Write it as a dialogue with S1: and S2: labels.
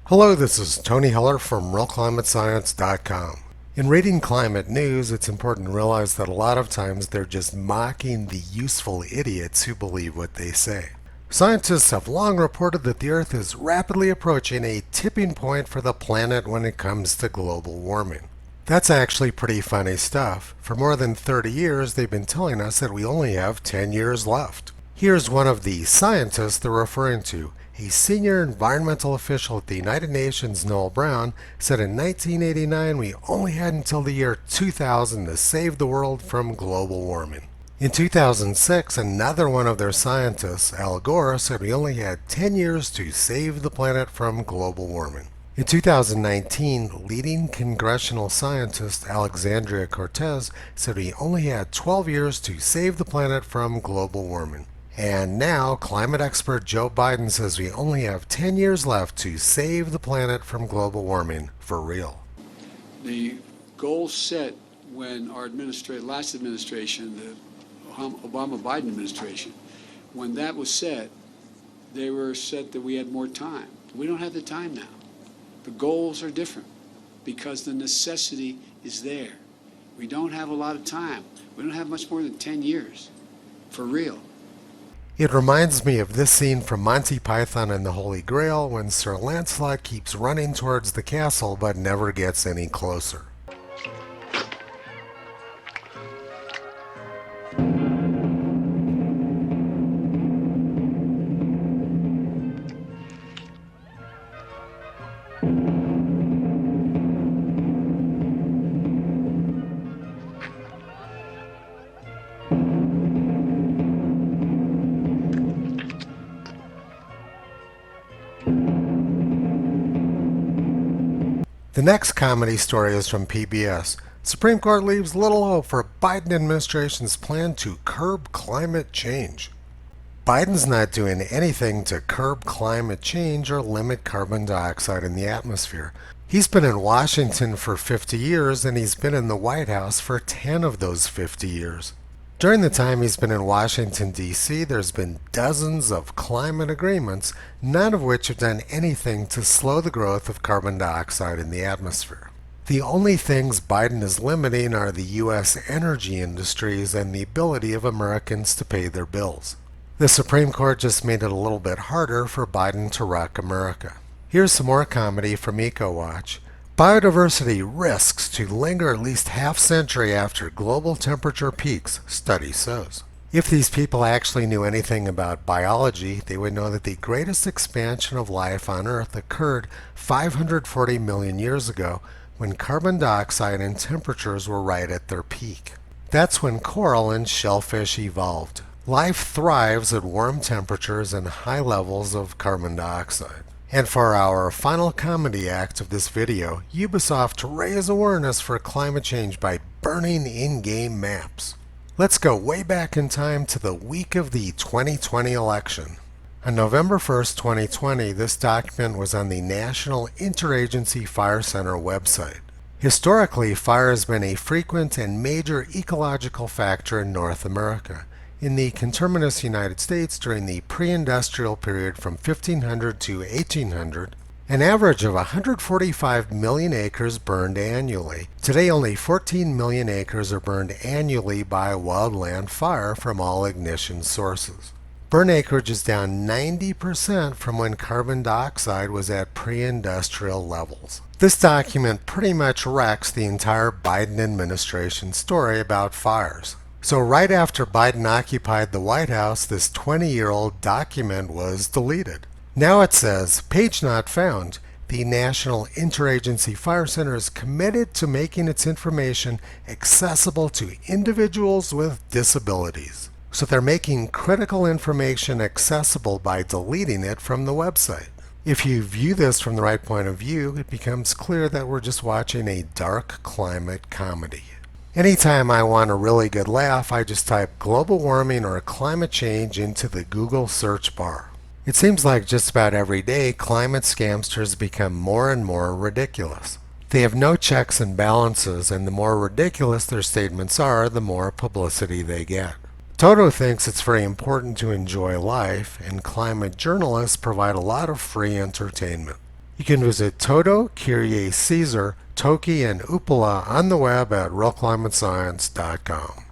S1: Hello, this is Tony Heller from RealClimateScience.com. In reading climate news, it's important to realize that a lot of times they're just mocking the useful idiots who believe what they say. Scientists have long reported that the Earth is rapidly approaching a tipping point for the planet when it comes to global warming. That's actually pretty funny stuff. For more than 30 years, they've been telling us that we only have 10 years left. Here's one of the scientists they're referring to. A senior environmental official at the United Nations, Noel Brown, said in 1989 we only had until the year 2000 to save the world from global warming. In 2006, another one of their scientists, Al Gore, said we only had 10 years to save the planet from global warming. In 2019, leading congressional scientist Alexandria Cortez said we only had 12 years to save the planet from global warming. And now, climate expert Joe Biden says we only have 10 years left to save the planet from global warming for real.
S2: The goal set when our last administration, the Obama-Biden administration, when that was set, they were set that we had more time. We don't have the time now. The goals are different because the necessity is there. We don't have a lot of time. We don't have much more than 10 years, for real.
S1: It reminds me of this scene from Monty Python and the Holy Grail when Sir Lancelot keeps running towards the castle but never gets any closer. The next comedy story is from PBS. Supreme Court leaves little hope for Biden administration's plan to curb climate change. Biden's not doing anything to curb climate change or limit carbon dioxide in the atmosphere. He's been in Washington for 50 years and he's been in the White House for 10 of those 50 years. During the time he's been in Washington, D.C., there's been dozens of climate agreements, none of which have done anything to slow the growth of carbon dioxide in the atmosphere. The only things Biden is limiting are the U.S. energy industries and the ability of Americans to pay their bills. The Supreme Court just made it a little bit harder for Biden to wreck America. Here's some more comedy from EcoWatch. Biodiversity risks to linger at least half-century after global temperature peaks, study shows. If these people actually knew anything about biology, they would know that the greatest expansion of life on Earth occurred 540 million years ago when carbon dioxide and temperatures were right at their peak. That's when coral and shellfish evolved. Life thrives at warm temperatures and high levels of carbon dioxide. And for our final comedy act of this video, Ubisoft to raise awareness for climate change by burning in-game maps. Let's go way back in time to the week of the 2020 election. On November 1st, 2020, this document was on the National Interagency Fire Center website. Historically, fire has been a frequent and major ecological factor in North America. In the conterminous United States during the pre-industrial period from 1500 to 1800, an average of 145 million acres burned annually. Today only 14 million acres are burned annually by wildland fire from all ignition sources. Burn acreage is down 90% from when carbon dioxide was at pre-industrial levels. This document pretty much wrecks the entire Biden administration story about fires. So right after Biden occupied the White House, this 20-year-old document was deleted. Now it says, page not found. The National Interagency Fire Center is committed to making its information accessible to individuals with disabilities. So they're making critical information accessible by deleting it from the website. If you view this from the right point of view, it becomes clear that we're just watching a dark climate comedy. Anytime I want a really good laugh, I just type global warming or climate change into the Google search bar. It seems like just about every day, climate scamsters become more and more ridiculous. They have no checks and balances, and the more ridiculous their statements are, the more publicity they get. Toto thinks it's very important to enjoy life, and climate journalists provide a lot of free entertainment. You can visit Toto, Kyrie, Caesar, Toki, and Upala on the web at realclimatescience.com.